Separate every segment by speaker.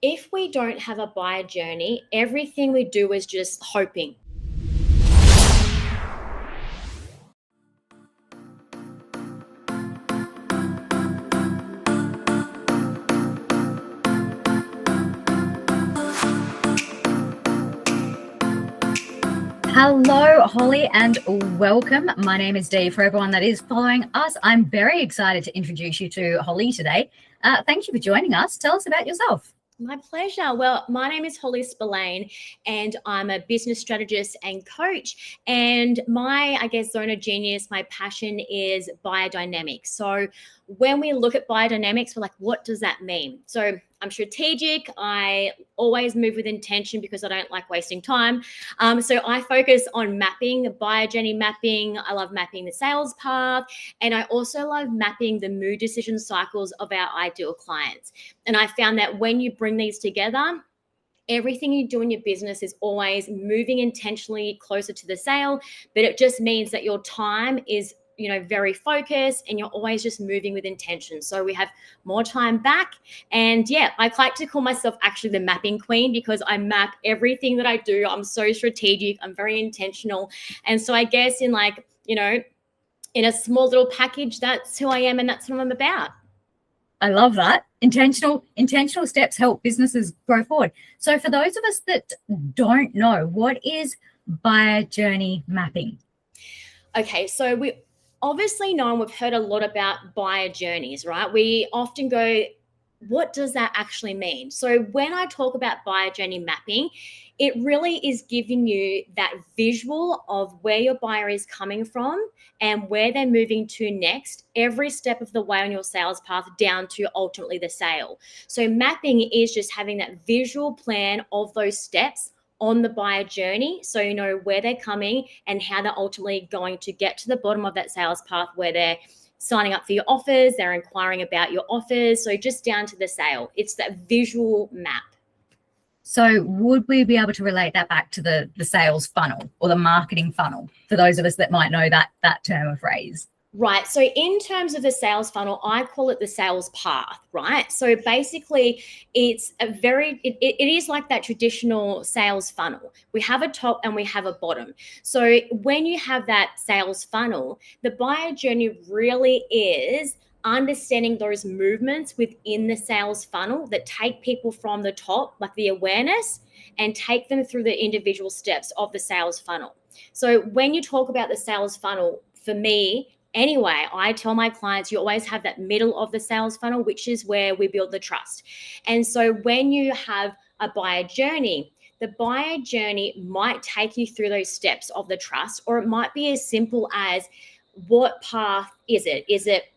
Speaker 1: If we don't have a buyer journey, everything we do is just hoping.
Speaker 2: Hello, Holly, and welcome. My name is Dee. For everyone that is following us, I'm very excited to introduce you to Holly today. Thank you for joining us. Tell us about yourself.
Speaker 1: My pleasure. Well, my name is Holly Spillane, and I'm a business strategist and coach. And my, zone of genius, my passion is biodynamics. So when we look at biodynamics, we're like, what does that mean? So I'm strategic. I always move with intention because I don't like wasting time. So I focus on mapping, the biojourney mapping. I love mapping the sales path. And I also love mapping the mood decision cycles of our ideal clients. And I found that when you bring these together, everything you do in your business is always moving intentionally closer to the sale, but it just means that your time is very focused and you're always just moving with intention. So we have more time back. And yeah, I like to call myself actually the mapping queen because I map everything that I do. I'm so strategic. I'm very intentional. And so I guess in in a small little package, that's who I am and that's what I'm about.
Speaker 2: I love that. Intentional steps help businesses grow forward. So for those of us that don't know, what is buyer journey mapping?
Speaker 1: Okay, so we obviously know and we've heard a lot about buyer journeys, right? We often go, what does that actually mean? So when I talk about buyer journey mapping, it really is giving you that visual of where your buyer is coming from and where they're moving to next, every step of the way on your sales path down to ultimately the sale. So mapping is just having that visual plan of those steps on the buyer journey, so you know where they're coming and how they're ultimately going to get to the bottom of that sales path where they're signing up for your offers, they're inquiring about your offers, so just down to the sale. It's that visual map.
Speaker 2: So would we be able to relate that back to the sales funnel or the marketing funnel for those of us that might know that term or phrase?
Speaker 1: Right. So in terms of the sales funnel, I call it the sales path, right? So basically it's it is like that traditional sales funnel. We have a top and we have a bottom. So when you have that sales funnel, the buyer journey really is understanding those movements within the sales funnel that take people from the top, like the awareness, and take them through the individual steps of the sales funnel. So when you talk about the sales funnel, for me, anyway, I tell my clients you always have that middle of the sales funnel, which is where we build the trust. And so when you have a buyer journey, the buyer journey might take you through those steps of the trust, or it might be as simple as, what path is it? Is it,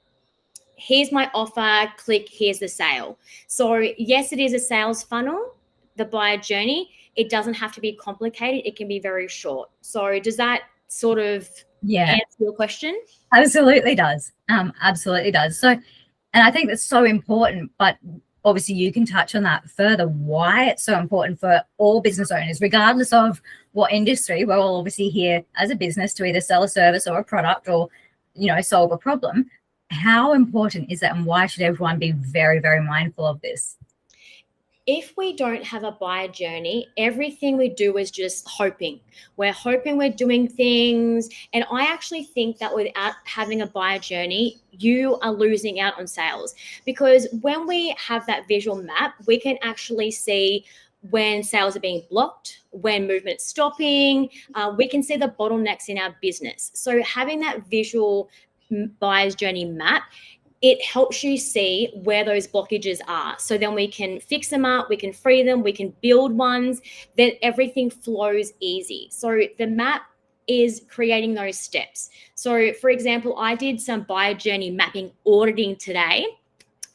Speaker 1: here's my offer, click, here's the sale? So yes, it is a sales funnel, the buyer journey. It doesn't have to be complicated. It can be very short. So does that sort of answer your question?
Speaker 2: Absolutely does. Absolutely does. So, and I think that's so important, but obviously you can touch on that further, why it's so important for all business owners, regardless of what industry. We're all obviously here as a business to either sell a service or a product or, solve a problem. How important is that, and why should everyone be very, very mindful of this?
Speaker 1: If we don't have a buyer journey, everything we do is just hoping. We're hoping we're doing things. And I actually think that without having a buyer journey, you are losing out on sales. Because when we have that visual map, we can actually see when sales are being blocked, when movement's stopping. We can see the bottlenecks in our business. So having that visual buyer's journey map, it helps you see where those blockages are. So then we can fix them up, we can free them, we can build ones, then everything flows easy. So the map is creating those steps. So for example, I did some buyer journey mapping auditing today.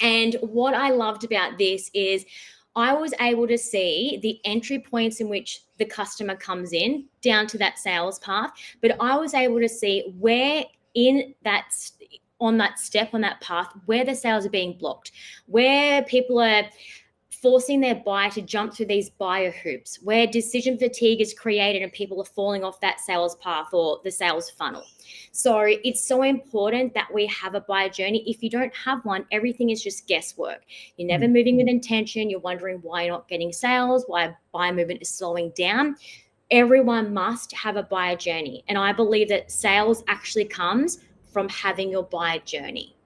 Speaker 1: And what I loved about this is I was able to see the entry points in which the customer comes in down to that sales path, but I was able to see where in that on that step, on that path, where the sales are being blocked, where people are forcing their buyer to jump through these buyer hoops where decision fatigue is created and people are falling off that sales path or the sales funnel. So it's so important that we have a buyer journey. If you don't have one, everything is just guesswork. You're never moving with intention. You're wondering why you're not getting sales, why buyer movement is slowing down. Everyone must have a buyer journey. And I believe that sales actually comes from having your buyer journey.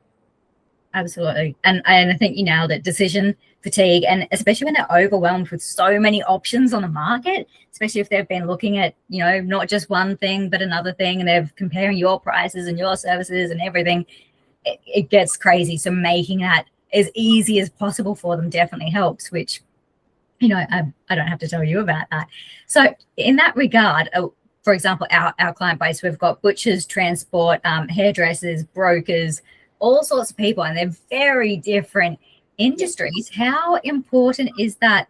Speaker 2: Absolutely. And I think you nailed it. Decision fatigue, and especially when they're overwhelmed with so many options on the market, especially if they've been looking at, not just one thing, but another thing, and they're comparing your prices and your services and everything, it gets crazy. So making that as easy as possible for them definitely helps, which, I don't have to tell you about that. So in that regard, for example, our client base, we've got butchers, transport, hairdressers, brokers, all sorts of people, and they're very different industries. How important is that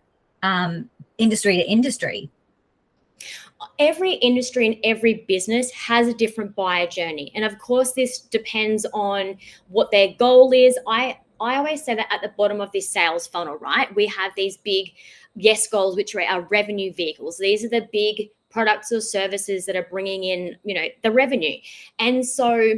Speaker 2: industry to industry?
Speaker 1: Every industry and every business has a different buyer journey. And of course, this depends on what their goal is. I always say that at the bottom of this sales funnel, right, we have these big yes goals, which are our revenue vehicles. These are the big products or services that are bringing in, the revenue. And so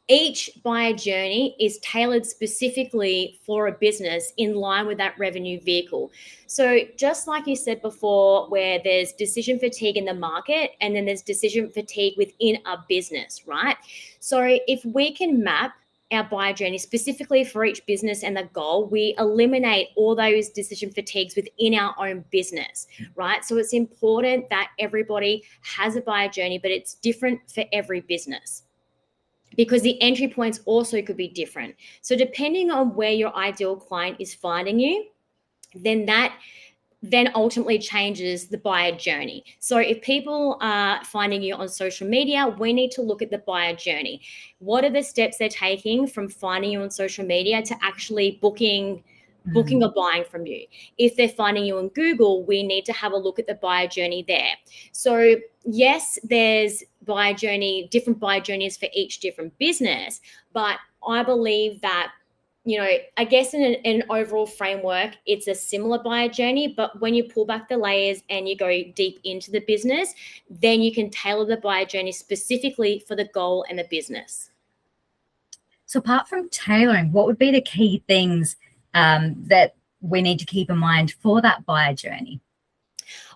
Speaker 1: each buyer journey is tailored specifically for a business in line with that revenue vehicle. So just like you said before, where there's decision fatigue in the market and then there's decision fatigue within a business, right? So if we can map our buyer journey specifically for each business and the goal, we eliminate all those decision fatigues within our own business, right? So it's important that everybody has a buyer journey, but it's different for every business, because the entry points also could be different. So depending on where your ideal client is finding you, then that ultimately changes the buyer journey. So if people are finding you on social media, we need to look at the buyer journey. What are the steps they're taking from finding you on social media to actually booking or buying from you? If they're finding you on Google, we need to have a look at the buyer journey there. So yes, there's different buyer journeys for each different business, but I believe that, I guess in an overall framework, it's a similar buyer journey, but when you pull back the layers and you go deep into the business, then you can tailor the buyer journey specifically for the goal and the business.
Speaker 2: So apart from tailoring, what would be the key things that we need to keep in mind for that buyer journey?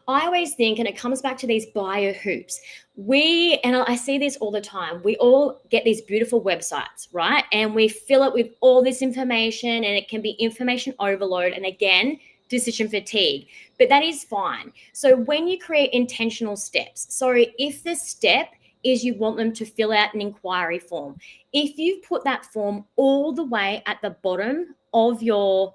Speaker 1: I always think, and it comes back to these buyer hoops, and I see this all the time, we all get these beautiful websites, right? And we fill it with all this information, and it can be information overload. And again, decision fatigue, but that is fine. So when you create intentional steps, so if the step is you want them to fill out an inquiry form, if you put that form all the way at the bottom of your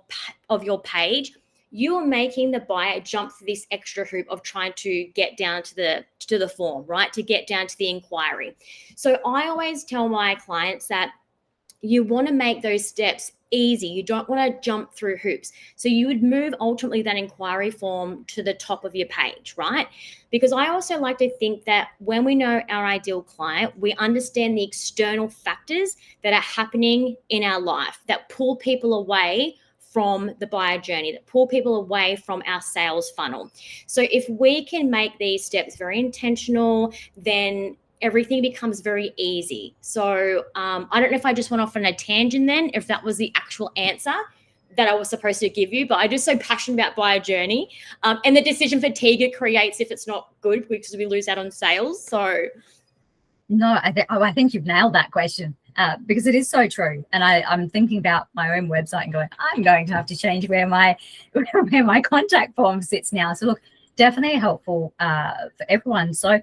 Speaker 1: page, you are making the buyer jump through this extra hoop of trying to get down to the form, right? To get down to the inquiry. So I always tell my clients that you want to make those steps easy. You don't want to jump through hoops. So you would move ultimately that inquiry form to the top of your page, right? Because I also like to think that when we know our ideal client, we understand the external factors that are happening in our life that pull people away from the buyer journey, that pull people away from our sales funnel. So if we can make these steps very intentional, then everything becomes very easy. So I don't know if I just went off on a tangent then, if that was the actual answer that I was supposed to give you, but I'm just so passionate about buyer journey and the decision fatigue it creates if it's not good, because we lose out on sales. So
Speaker 2: no, I think you've nailed that question. Because it is so true. And I'm thinking about my own website and going, I'm going to have to change where my contact form sits now. So look, definitely helpful for everyone. So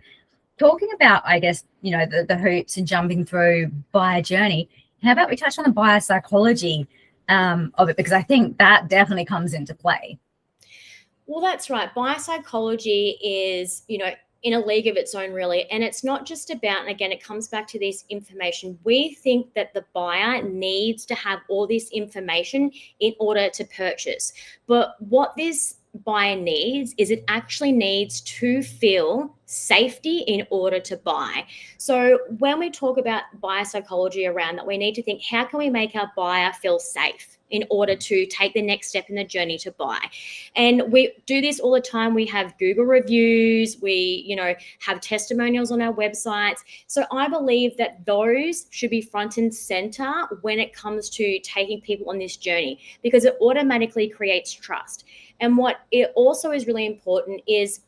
Speaker 2: talking about, I guess, the hoops and jumping through buyer journey, how about we touch on the buyer psychology of it? Because I think that definitely comes into play.
Speaker 1: Well, that's right. Buyer psychology is, in a league of its own, really. And it's not just about, and again, it comes back to this information. We think that the buyer needs to have all this information in order to purchase. But what this buyer needs is it actually needs to feel safety in order to buy. So when we talk about buyer psychology around that, we need to think, how can we make our buyer feel safe? in order to take the next step in the journey to buy. And we do this all the time. We have Google reviews, we, have testimonials on our websites. So I believe that those should be front and center when it comes to taking people on this journey, because it automatically creates trust. And what it also is really important is,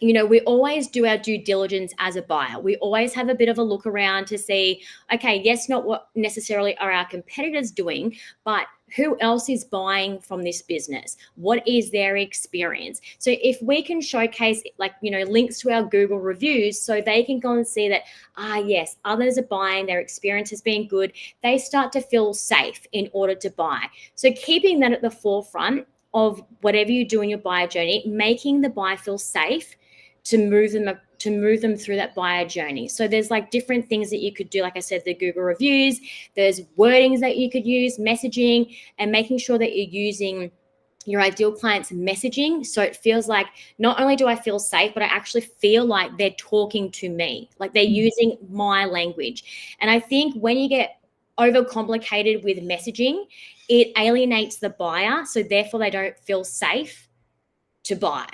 Speaker 1: we always do our due diligence as a buyer. We always have a bit of a look around to see, okay, yes, not what necessarily are our competitors doing, but who else is buying from this business? What is their experience? So if we can showcase links to our Google reviews so they can go and see that, yes, others are buying, their experience has been good, they start to feel safe in order to buy. So keeping that at the forefront of whatever you do in your buyer journey, making the buyer feel safe to move them through that buyer journey. So there's different things that you could do. Like I said, the Google reviews, there's wordings that you could use, messaging, and making sure that you're using your ideal client's messaging. So it feels like not only do I feel safe, but I actually feel like they're talking to me, like they're using my language. And I think when you get overcomplicated with messaging, it alienates the buyer. So therefore they don't feel safe to buy.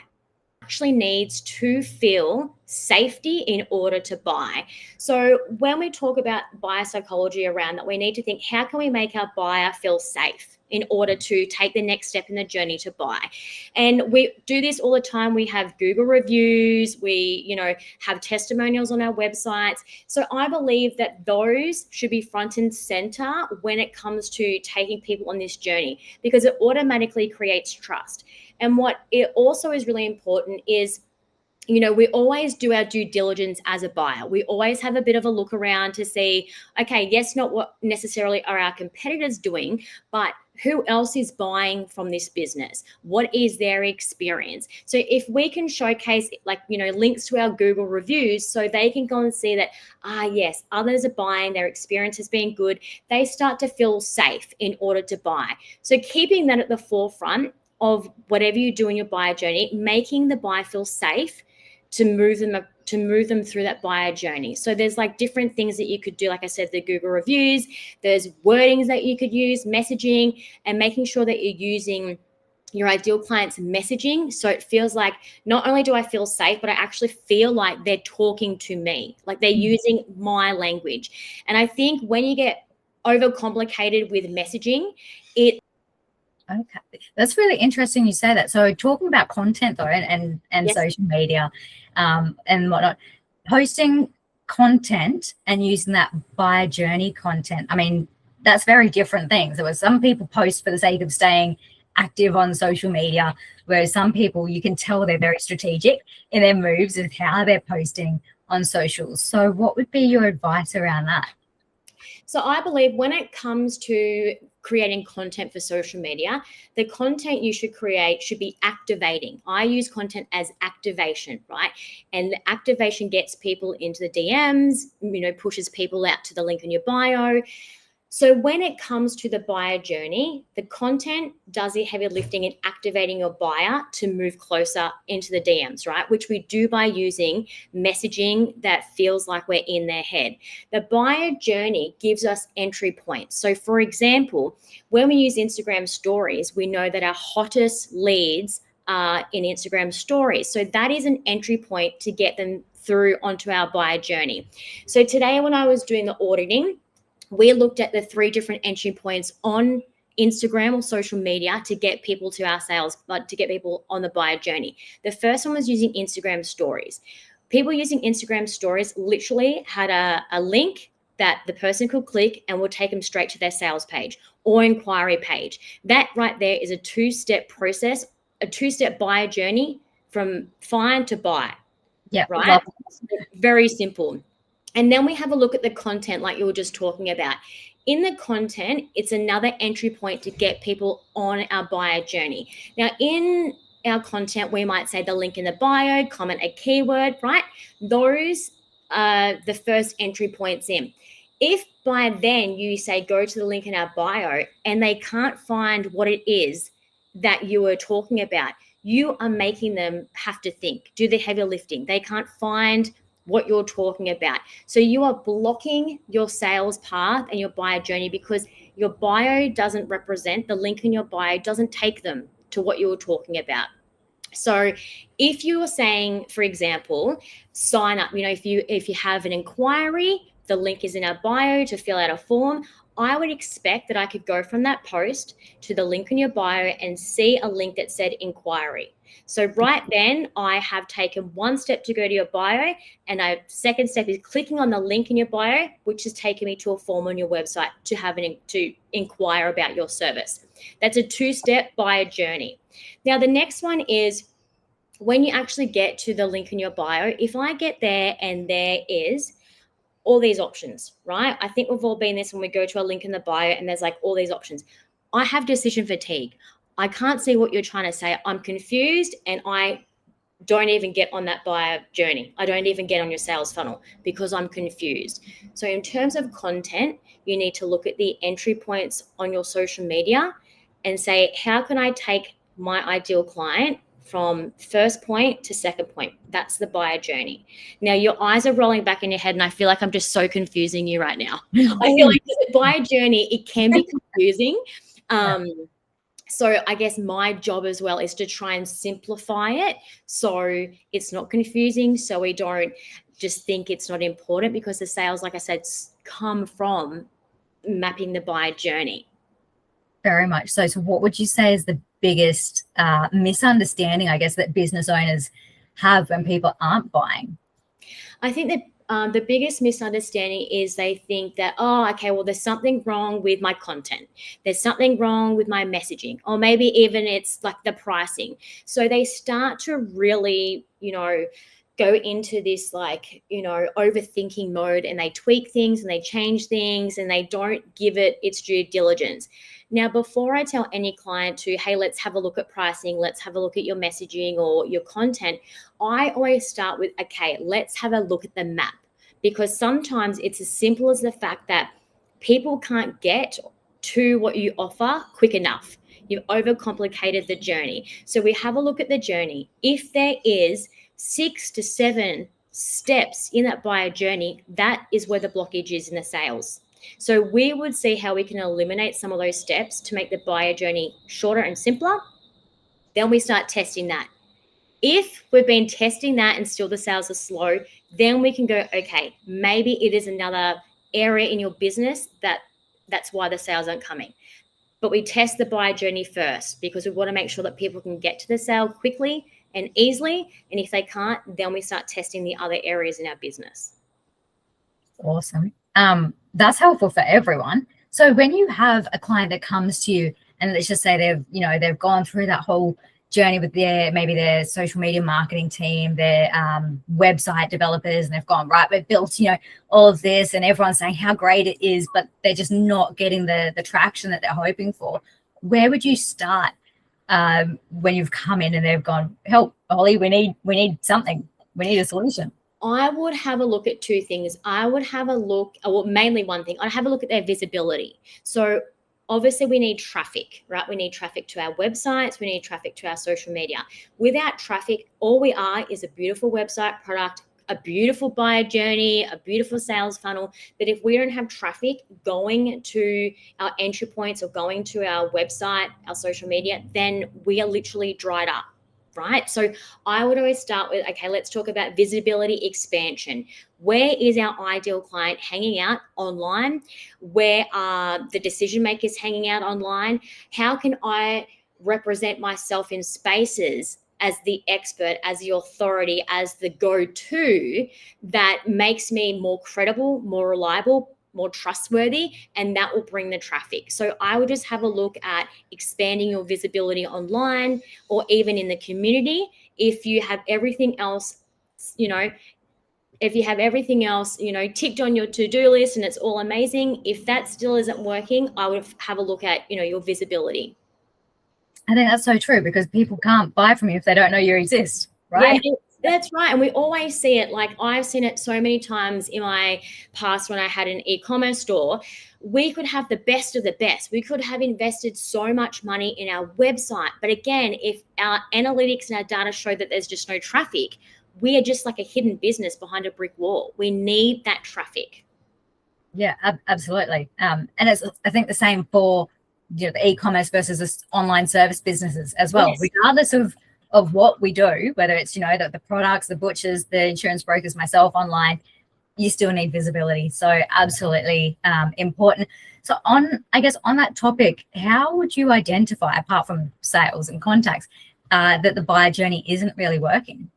Speaker 1: Actually needs to feel safety in order to buy. So when we talk about buyer psychology around that, we need to think, how can we make our buyer feel safe in order to take the next step in the journey to buy? And we do this all the time. We have Google reviews, we, have testimonials on our websites. So I believe that those should be front and center when it comes to taking people on this journey, because it automatically creates trust. And what it also is really important is, we always do our due diligence as a buyer. We always have a bit of a look around to see, okay, yes, not what necessarily are our competitors doing, but who else is buying from this business? What is their experience? So if we can showcase links to our Google reviews so they can go and see that, yes, others are buying, their experience has been good, they start to feel safe in order to buy. So keeping that at the forefront of whatever you do in your buyer journey, making the buyer feel safe to move them through that buyer journey. So there's different things that you could do. Like I said, the Google reviews, there's wordings that you could use, messaging, and making sure that you're using your ideal client's messaging. So it feels like not only do I feel safe, but I actually feel like they're talking to me, like they're using my language. And I think when you get overcomplicated with messaging,
Speaker 2: Okay, that's really interesting you say that. So talking about content though, and yes, social media and whatnot, posting content and using that buyer journey content, I mean, that's very different things. There were some people post for the sake of staying active on social media, whereas some people, you can tell they're very strategic in their moves and how they're posting on socials. So what would be your advice around that?
Speaker 1: So I believe when it comes to creating content for social media, the content you should create should be activating. I use content as activation, right? And the activation gets people into the DMs, pushes people out to the link in your bio. So when it comes to the buyer journey, the content does the heavy lifting in activating your buyer to move closer into the DMs, right? Which we do by using messaging that feels like we're in their head. The buyer journey gives us entry points. So for example, when we use Instagram stories, we know that our hottest leads are in Instagram stories. So that is an entry point to get them through onto our buyer journey. So today when I was doing the auditing, we looked at the 3 different entry points on Instagram or social media to get people to our sales, but to get people on the buyer journey. The first one was using Instagram stories. People using Instagram stories literally had a link that the person could click and will take them straight to their sales page or inquiry page. That right there is a 2-step process, a 2-step buyer journey from find to buy.
Speaker 2: Yeah,
Speaker 1: right? Very simple. And then we have a look at the content like you were just talking about. In the content, it's another entry point to get people on our buyer journey. Now, in our content, we might say the link in the bio, comment a keyword, right? Those are the first entry points in. If by then you say go to the link in our bio and they can't find what it is that you were talking about, you are making them have to think, do the heavy lifting. They can't find what you're talking about. So you are blocking your sales path and your buyer journey because your bio doesn't represent, the link in your bio doesn't take them to what you were talking about. So if you were saying, for example, sign up, if you have an inquiry, the link is in our bio to fill out a form. I would expect that I could go from that post to the link in your bio and see a link that said inquiry. So right then I have taken one step to go to your bio, and a second step is clicking on the link in your bio, which has taken me to a form on your website to inquire about your service. That's a 2-step bio journey. Now, the next one is when you actually get to the link in your bio. If I get there and there is all these options, right? I think we've all been this when we go to a link in the bio and there's like all these options. I have decision fatigue. I can't see what you're trying to say. I'm confused, and I don't even get on that buyer journey. I don't even get on your sales funnel because I'm confused. So in terms of content, you need to look at the entry points on your social media and say, how can I take my ideal client from first point to second point? That's the buyer journey. Now, your eyes are rolling back in your head, and I feel like I'm just so confusing you right now. I feel like the buyer journey, it can be confusing. So I guess my job as well is to try and simplify it so it's not confusing, so we don't just think it's not important, because the sales, like I said, come from mapping the buyer journey.
Speaker 2: Very much so. So what would you say is the biggest misunderstanding, I guess, that business owners have when people aren't buying?
Speaker 1: I think that the biggest misunderstanding is they think that, oh, okay, well, there's something wrong with my content. There's something wrong with my messaging, or maybe even it's like the pricing. So they start to really, go into this overthinking mode, and they tweak things and they change things and they don't give it its due diligence. Now, before I tell any client to, hey, let's have a look at pricing, let's have a look at your messaging or your content, I always start with, okay, let's have a look at the map, because sometimes it's as simple as the fact that people can't get to what you offer quick enough. You've overcomplicated the journey. So we have a look at the journey. If there is 6 to 7 steps in that buyer journey, that is where the blockage is in the sales. So we would see how we can eliminate some of those steps to make the buyer journey shorter and simpler. Then we start testing that. If we've been testing that and still the sales are slow, then we can go, okay, maybe it is another area in your business that's why the sales aren't coming. But we test the buyer journey first, because we want to make sure that people can get to the sale quickly and easily. And if they can't, then we start testing the other areas in our business.
Speaker 2: Awesome. That's helpful for everyone. So when you have a client that comes to you, and let's just say they've gone through that whole journey with their social media marketing team, their website developers, and they've gone, right, we've built all of this, and everyone's saying how great it is, but they're just not getting the traction that they're hoping for. Where would you start when you've come in and they've gone, help, Holly, we need something, we need a solution?
Speaker 1: I would have a look at 2 things. I would have a look, mainly one thing. I'd have a look at their visibility. So obviously we need traffic, right? We need traffic to our websites. We need traffic to our social media. Without traffic, all we are is a beautiful website product, a beautiful buyer journey, a beautiful sales funnel. But if we don't have traffic going to our entry points or going to our website, our social media, then we are literally dried up. Right? So I would always start with, okay, let's talk about visibility expansion. Where is our ideal client hanging out online? Where are the decision makers hanging out online? How can I represent myself in spaces as the expert, as the authority, as the go-to that makes me more credible, more reliable, more trustworthy, and that will bring the traffic. So I would just have a look at expanding your visibility online or even in the community. If you have everything else, ticked on your to-do list and it's all amazing, if that still isn't working, I would have a look at, your visibility.
Speaker 2: I think that's so true, because people can't buy from you if they don't know you exist, right?
Speaker 1: Yeah, that's right. And we always see it. Like, I've seen it so many times in my past when I had an e-commerce store. We could have the best of the best. We could have invested so much money in our website. But again, if our analytics and our data show that there's just no traffic, we are just like a hidden business behind a brick wall. We need that traffic.
Speaker 2: Yeah, absolutely. And it's, I think, the same for, you know, the e-commerce versus this online service businesses as well.
Speaker 1: Yes.
Speaker 2: Regardless of what we do, whether it's, you know, the products, the butchers, the insurance brokers, myself online, you still need visibility. So absolutely important. So on, I guess, on that topic, how would you identify, apart from sales and contacts, that the buyer journey isn't really working?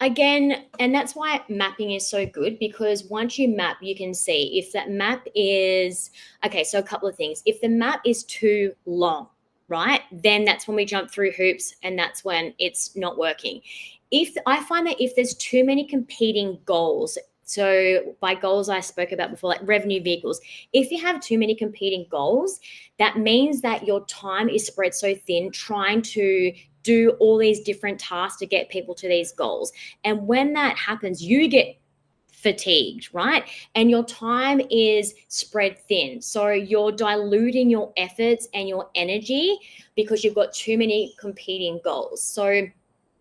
Speaker 1: Again, and that's why mapping is so good, because once you map, you can see if that map is okay. So, a couple of things. If the map is too long, right, then that's when we jump through hoops and that's when it's not working. If I find that if there's too many competing goals, so by goals I spoke about before, like revenue vehicles, if you have too many competing goals, that means that your time is spread so thin trying to do all these different tasks to get people to these goals. And when that happens, you get fatigued, right? And your time is spread thin. So you're diluting your efforts and your energy because you've got too many competing goals. So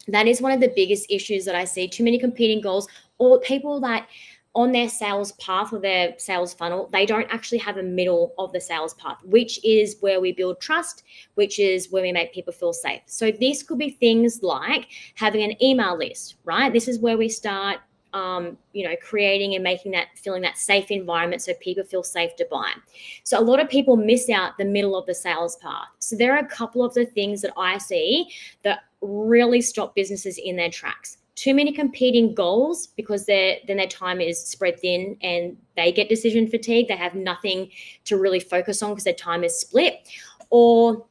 Speaker 1: that is one of the biggest issues that I see, too many competing goals, or people that on their sales path or their sales funnel, they don't actually have a middle of the sales path, which is where we build trust, which is where we make people feel safe. So this could be things like having an email list, right? This is where we start creating and making that, feeling that safe environment so people feel safe to buy. So a lot of people miss out the middle of the sales path. So there are a couple of the things that I see that really stop businesses in their tracks. Too many competing goals, because then their time is spread thin and they get decision fatigue. They have nothing to really focus on because their time is split. Or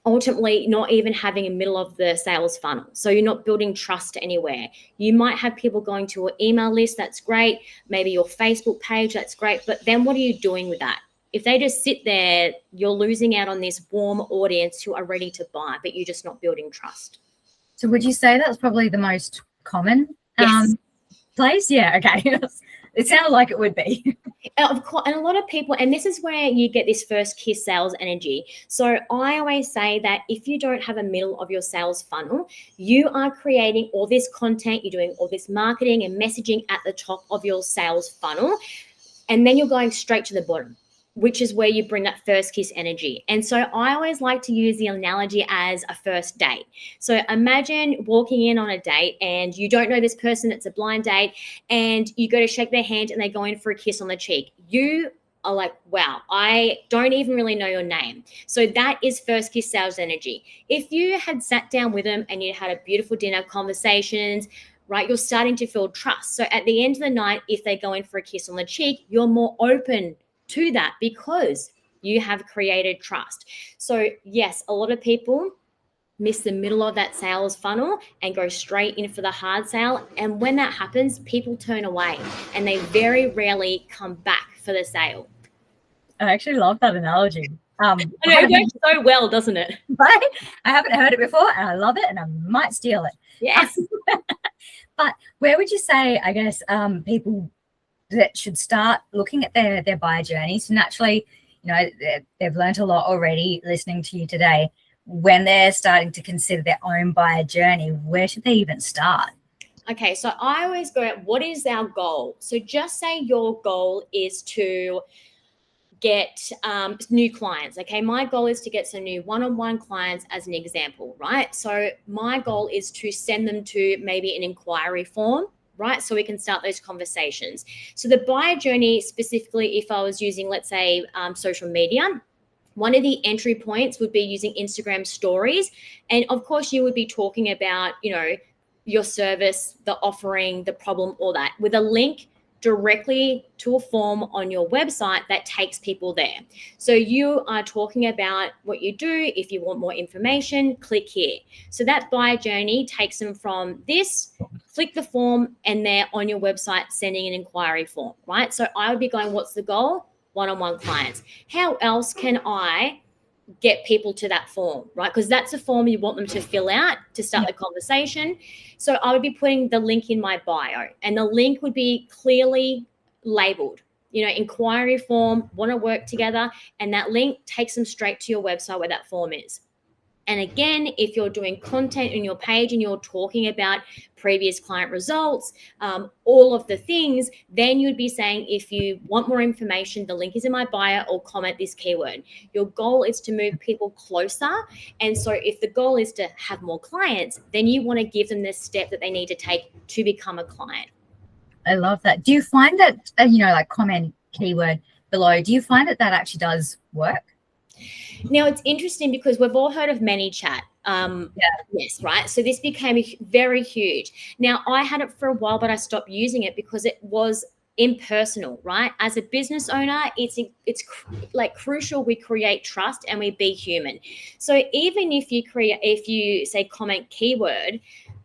Speaker 1: ultimately not even having a middle of the sales funnel. So you're not building trust anywhere. You might have people going to your email list, that's great. Maybe your Facebook page, that's great. But then what are you doing with that? If they just sit there, you're losing out on this warm audience who are ready to buy, but you're just not building trust.
Speaker 2: So would you say that's probably the most common
Speaker 1: Yes.
Speaker 2: place? Yeah, okay. It sounded like it would be.
Speaker 1: Of course, and a lot of people, and this is where you get this first kiss sales energy. So I always say that if you don't have a middle of your sales funnel, you are creating all this content, you're doing all this marketing and messaging at the top of your sales funnel, and then you're going straight to the bottom, which is where you bring that first kiss energy. And so I always like to use the analogy as a first date. So imagine walking in on a date and you don't know this person, it's a blind date, and you go to shake their hand and they go in for a kiss on the cheek. You are like, wow, I don't even really know your name. So that is first kiss sales energy. If you had sat down with them and you had a beautiful dinner, conversations, right, you're starting to feel trust. So at the end of the night, if they go in for a kiss on the cheek, you're more open to that because you have created trust. So yes, a lot of people miss the middle of that sales funnel and go straight in for the hard sale. And when that happens, people turn away and they very rarely come back for the sale.
Speaker 2: I actually love that analogy.
Speaker 1: I know, it works so well, doesn't it?
Speaker 2: Right? I haven't heard it before and I love it and I might steal it.
Speaker 1: Yes.
Speaker 2: But where would you say, I guess, people that should start looking at their buyer journeys? So naturally, you know, they've learned a lot already listening to you today. When they're starting to consider their own buyer journey, where should they even start?
Speaker 1: Okay, so I always go, what is our goal? So just say your goal is to get new clients. Okay, my goal is to get some new one-on-one clients as an example, right? So my goal is to send them to maybe an inquiry form, right? So we can start those conversations. So the buyer journey specifically, if I was using, let's say, social media, one of the entry points would be using Instagram stories. And of course, you would be talking about, your service, the offering, the problem, all that, with a link directly to a form on your website that takes people there. So you are talking about what you do. If you want more information, click here. So that buyer journey takes them from this, click the form, and they're on your website sending an inquiry form, right? So I would be going, what's the goal? One-on-one clients. How else can I get people to that form, right? Because that's a form you want them to fill out to start the conversation. So I would be putting the link in my bio, and the link would be clearly labeled, inquiry form, want to work together, and that link takes them straight to your website where that form is. And again, if you're doing content on your page and you're talking about previous client results, all of the things, then you'd be saying, if you want more information, the link is in my bio, or comment this keyword. Your goal is to move people closer. And so if the goal is to have more clients, then you want to give them the step that they need to take to become a client.
Speaker 2: I love that. Do you find that, like comment keyword below, do you find that actually does work?
Speaker 1: Now, it's interesting because we've all heard of ManyChat. Yes, right? So this became very huge. Now, I had it for a while, but I stopped using it because it was impersonal, right? As a business owner, it's like crucial we create trust and we be human. So even if you say comment keyword,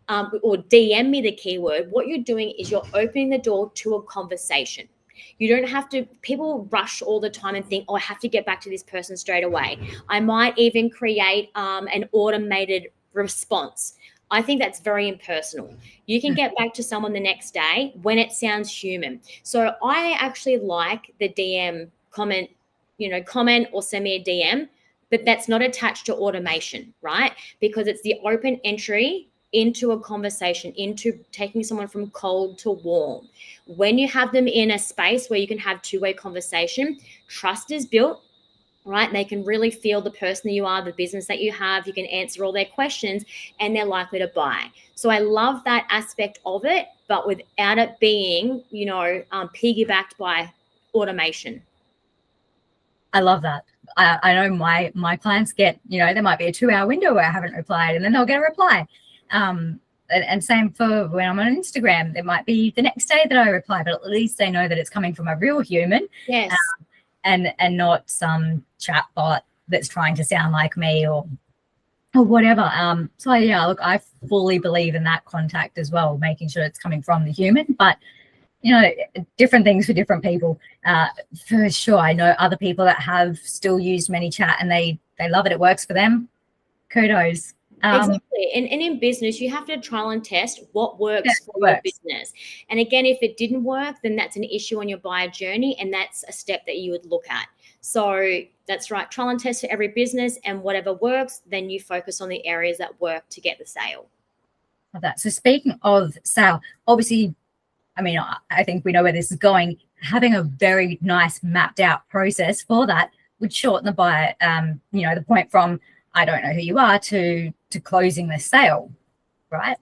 Speaker 1: or DM me the keyword, what you're doing is you're opening the door to a conversation. You don't have to, people rush all the time and think, oh, I have to get back to this person straight away. I might even create an automated response. I think that's very impersonal. You can get back to someone the next day when it sounds human. So I actually like the DM comment or send me a DM, but that's not attached to automation, right? Because it's the open entry into a conversation, into taking someone from cold to warm. When you have them in a space where you can have two-way conversation, trust is built, right? They can really feel the person that you are, the business that you have. You can answer all their questions and they're likely to buy. So I love that aspect of it, but without it being, piggybacked by automation.
Speaker 2: I love that. I know my clients get, there might be a 2-hour window where I haven't replied, and then they'll get a reply. And same for when I'm on Instagram. It might be the next day that I reply, but at least they know that it's coming from a real human.
Speaker 1: Yes.
Speaker 2: And not some chat bot that's trying to sound like me or whatever. So yeah, look, I fully believe in that contact as well, making sure it's coming from the human. But different things for different people. For sure, I know other people that have still used ManyChat and they love it. It works for them. Kudos.
Speaker 1: Exactly. And in business, you have to trial and test what works for your business. And again, if it didn't work, then that's an issue on your buyer journey, and that's a step that you would look at. So that's right. Trial and test for every business, and whatever works, then you focus on the areas that work to get the sale.
Speaker 2: Love that. So speaking of sale, obviously, I mean, I think we know where this is going. Having a very nice mapped out process for that would shorten the buyer, the point from I don't know who you are to closing the sale, right?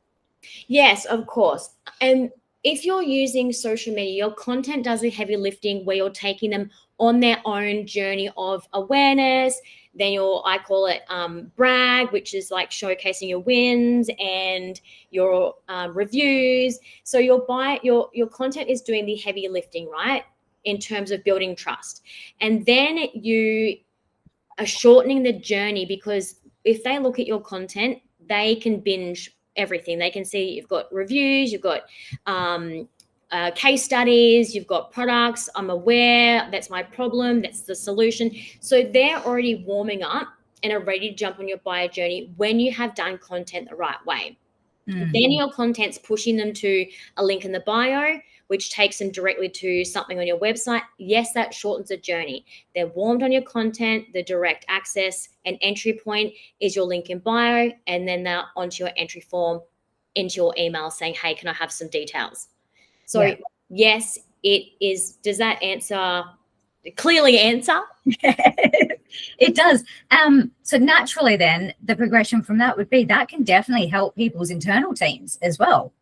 Speaker 1: Yes, of course. And if you're using social media, your content does the heavy lifting where you're taking them on their own journey of awareness. Then I call it brag, which is like showcasing your wins and your reviews. So your content is doing the heavy lifting, right? In terms of building trust. And then you are shortening the journey, because if they look at your content, they can binge everything. They can see you've got reviews, you've got case studies, you've got products. I'm aware, that's my problem, that's the solution. So they're already warming up and are ready to jump on your buyer journey when you have done content the right way. Then your content's pushing them to a link in the bio, which takes them directly to something on your website. Yes, that shortens the journey. They're warmed on your content, the direct access and entry point is your link in bio, and then they're onto your entry form into your email saying, hey, can I have some details? So yes, it is. Does that answer clearly answer?
Speaker 2: It does. So naturally then the progression from that would be that can definitely help people's internal teams as well.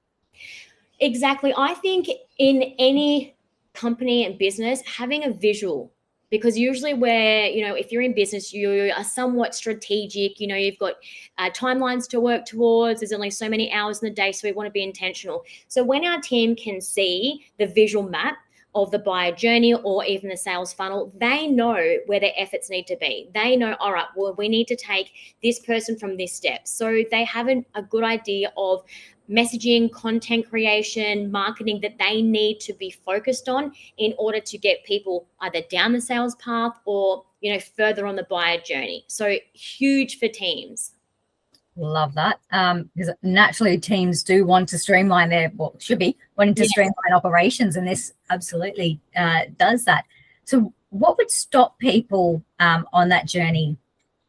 Speaker 1: Exactly. I think in any company and business, having a visual, because usually if you're in business, you are somewhat strategic, you've got timelines to work towards. There's only so many hours in the day, so we want to be intentional. So when our team can see the visual map of the buyer journey or even the sales funnel, they know where their efforts need to be. They know, all right, well, we need to take this person from this step. So they have a good idea of messaging, content creation, marketing that they need to be focused on in order to get people either down the sales path or, further on the buyer journey. So huge for teams.
Speaker 2: Love that. Because naturally teams do want to streamline should be wanting to streamline operations, and this absolutely does that. So what would stop people on that journey?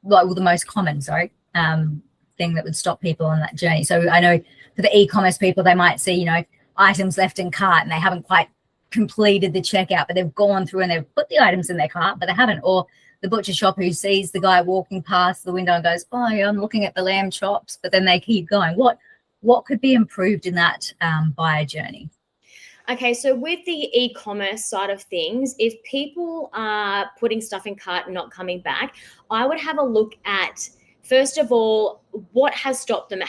Speaker 2: The most common, thing that would stop people on that journey. So I know for the e-commerce people, they might see, you know, items left in cart and they haven't quite completed the checkout, but they've gone through and they've put the items in their cart, but they haven't. Or the butcher shop who sees the guy walking past the window and goes, oh yeah, I'm looking at the lamb chops, but then they keep going. What could be improved in that buyer journey?
Speaker 1: Okay, so with the e-commerce side of things, if people are putting stuff in cart and not coming back, I would have a look at, first of all, what has stopped them?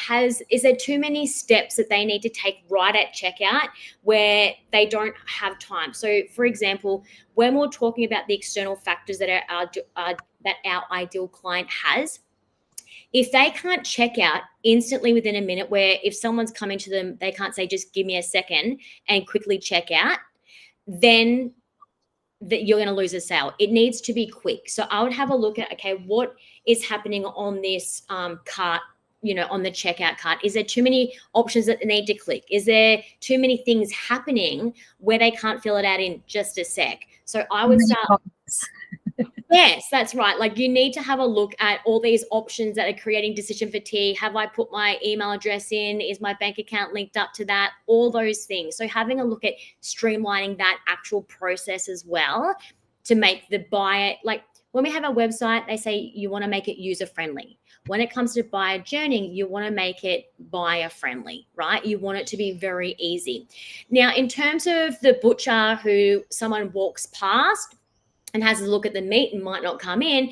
Speaker 1: Is there too many steps that they need to take right at checkout where they don't have time? So, for example, when we're talking about the external factors that our ideal client has, if they can't check out instantly within a minute, where if someone's coming to them, they can't say, just give me a second and quickly check out, then that you're going to lose a sale. It needs to be quick. So I would have a look at, okay, what is happening on this cart, you know, on the checkout cart? Is there too many options that they need to click? Is there too many things happening where they can't fill it out in just a sec? So I would start. Yes, that's right. Like, you need to have a look at all these options that are creating decision fatigue. Have I put my email address in? Is my bank account linked up to that? All those things. So having a look at streamlining that actual process as well to make the buyer, like when we have a website, they say you want to make it user friendly. When it comes to buyer journey, you want to make it buyer friendly, right? You want it to be very easy. Now, in terms of the butcher who someone walks past and has a look at the meat and might not come in,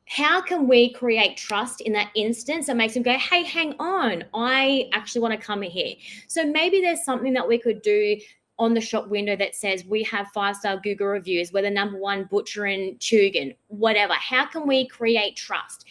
Speaker 1: how can we create trust in that instance that makes them go, hey, hang on, I actually want to come here? So maybe there's something that we could do on the shop window that says we have 5-star Google reviews, we're the #1 butcher in Tugun, whatever. How can we create trust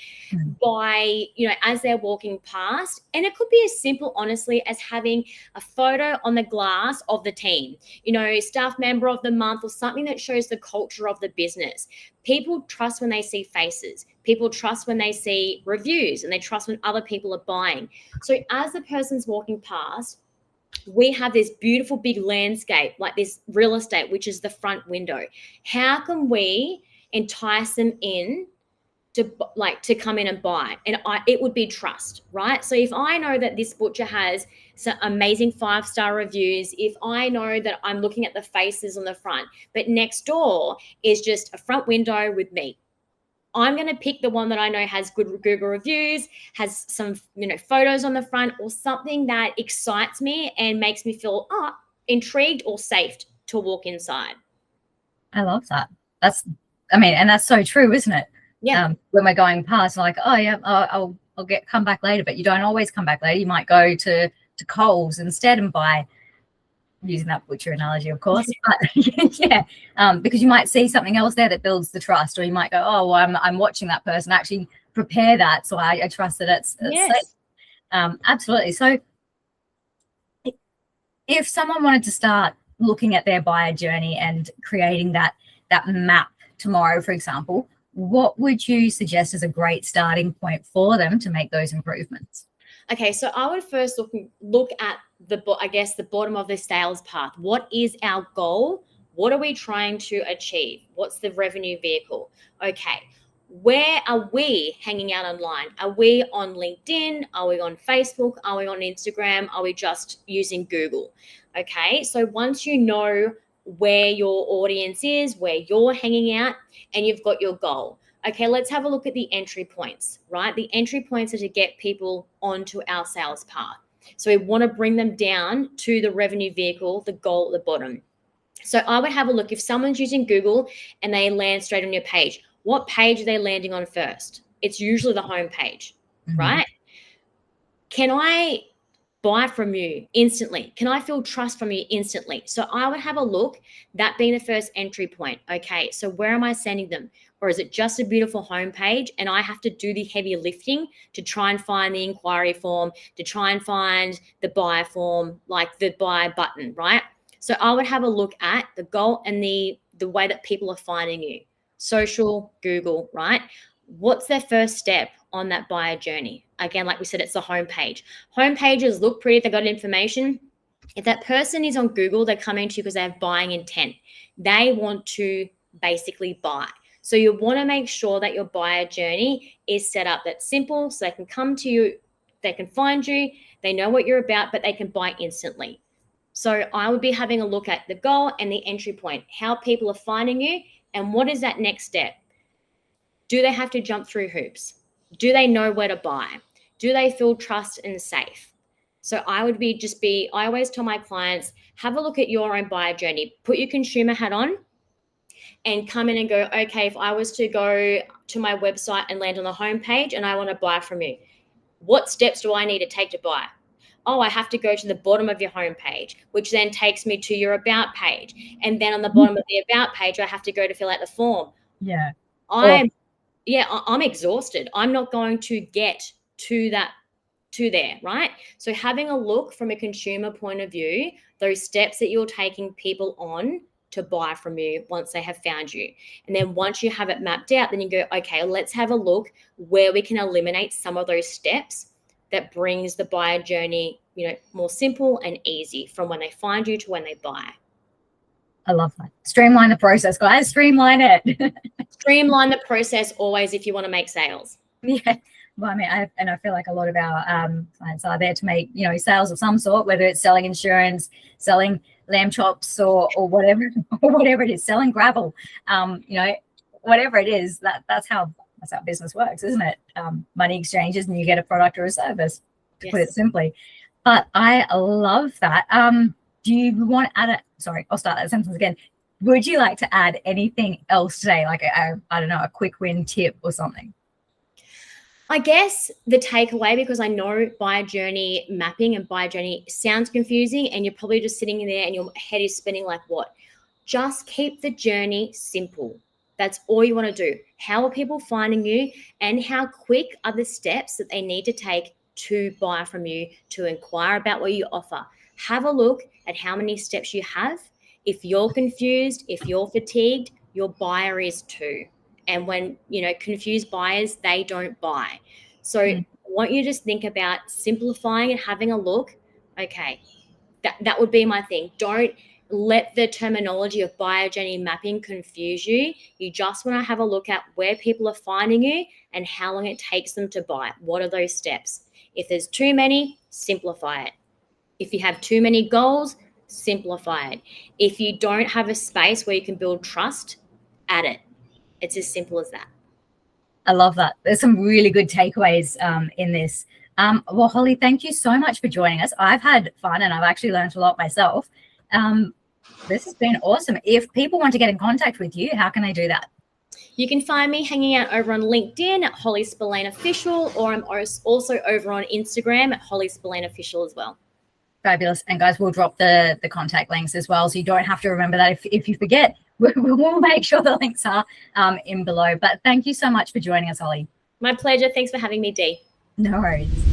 Speaker 1: by, you know, as they're walking past? And it could be as simple, honestly, as having a photo on the glass of the team, you know, staff member of the month, or something that shows the culture of the business. People trust when they see faces. People trust when they see reviews, and they trust when other people are buying. So as the person's walking past, we have this beautiful big landscape, like this real estate, which is the front window. How can we entice them in to come in and buy? And it would be trust, right? So if I know that this butcher has some amazing 5-star reviews, if I know that I'm looking at the faces on the front, but next door is just a front window with meat, I'm going to pick the one that I know has good Google reviews, has some, you know, photos on the front, or something that excites me and makes me feel intrigued or safe to walk inside.
Speaker 2: I love that. And that's so true, isn't it?
Speaker 1: Yeah.
Speaker 2: When we're going past, like, oh yeah, I'll come back later, but you don't always come back later. You might go to Coles instead and buy, using that butcher analogy, of course, but yeah, because you might see something else there that builds the trust, or you might go, oh, well, I'm watching that person actually prepare that, so I trust that it's
Speaker 1: yes.
Speaker 2: safe. Absolutely. So if someone wanted to start looking at their buyer journey and creating that map tomorrow, for example, what would you suggest as a great starting point for them to make those improvements?
Speaker 1: Okay, so I would first look at the bottom of the sales path. What is our goal? What are we trying to achieve? What's the revenue vehicle? Okay, where are we hanging out online? Are we on LinkedIn? Are we on Facebook? Are we on Instagram? Are we just using Google? Okay, so once you know where your audience is, where you're hanging out, and you've got your goal, okay, let's have a look at the entry points, right? The entry points are to get people onto our sales path. So we want to bring them down to the revenue vehicle, the goal at the bottom. So I would have a look, if someone's using Google and they land straight on your page, what page are they landing on first? It's usually the home page, right? Can I buy from you instantly? Can I feel trust from you instantly? So I would have a look, that being the first entry point. Okay, so where am I sending them? Or is it just a beautiful homepage and I have to do the heavy lifting to try and find the inquiry form, to try and find the buy form, like the buy button, right? So I would have a look at the goal and the way that people are finding you. Social, Google, right? What's their first step on that buyer journey? Again, like we said, it's the homepage. Homepages look pretty, they got information. If that person is on Google, they're coming to you because they have buying intent. They want to basically buy. So you want to make sure that your buyer journey is set up that's simple, so they can come to you, they can find you, they know what you're about, but they can buy instantly. So I would be having a look at the goal and the entry point, how people are finding you, and what is that next step? Do they have to jump through hoops? Do they know where to buy? Do they feel trust and safe? So I always tell my clients, have a look at your own buyer journey, put your consumer hat on and come in and go, okay, if I was to go to my website and land on the homepage and I want to buy from you, what steps do I need to take to buy? Oh, I have to go to the bottom of your homepage, which then takes me to your about page. And then on the bottom of the about page, I have to go to fill out the form.
Speaker 2: Yeah.
Speaker 1: I'm exhausted. I'm not going to get to there, right? So having a look from a consumer point of view, those steps that you're taking people on to buy from you once they have found you. And then once you have it mapped out, then you go, okay, let's have a look where we can eliminate some of those steps that brings the buyer journey, more simple and easy from when they find you to when they buy.
Speaker 2: I love that. Streamline the process, guys. Streamline it.
Speaker 1: Streamline the process always if you want to make sales.
Speaker 2: Yeah. Well, I mean, I feel like a lot of our clients are there to make, sales of some sort, whether it's selling insurance, selling lamb chops or whatever, it is, selling gravel, whatever it is, that's how business works, isn't it? Money exchanges and you get a product or a service, to put it simply. But I love that. Do you want to add sorry, I'll start that sentence again. Would you like to add anything else today? Like I don't know, a quick win tip or something?
Speaker 1: I guess the takeaway, because I know buyer journey mapping and buyer journey sounds confusing and you're probably just sitting in there and your head is spinning like what? Just keep the journey simple. That's all you want to do. How are people finding you and how quick are the steps that they need to take to buy from you, to inquire about what you offer? Have a look at how many steps you have. If you're confused, if you're fatigued, your buyer is too. And when, confused buyers, they don't buy. So I want you to just think about simplifying and having a look. Okay, that would be my thing. Don't let the terminology of buyer journey mapping confuse you. You just want to have a look at where people are finding you and how long it takes them to buy. What are those steps? If there's too many, simplify it. If you have too many goals, simplify it. If you don't have a space where you can build trust, add it. It's as simple as that.
Speaker 2: I love that. There's some really good takeaways in this. Well, Holly, thank you so much for joining us. I've had fun and I've actually learned a lot myself. This has been awesome. If people want to get in contact with you, how can they do that?
Speaker 1: You can find me hanging out over on LinkedIn at Holly Spillane Official, or I'm also over on Instagram at Holly Spillane Official as well.
Speaker 2: Fabulous. And guys, we'll drop the contact links as well, so you don't have to remember that if you forget. We'll make sure the links are in below. But thank you so much for joining us, Holly.
Speaker 1: My pleasure. Thanks for having me, Dee.
Speaker 2: No worries.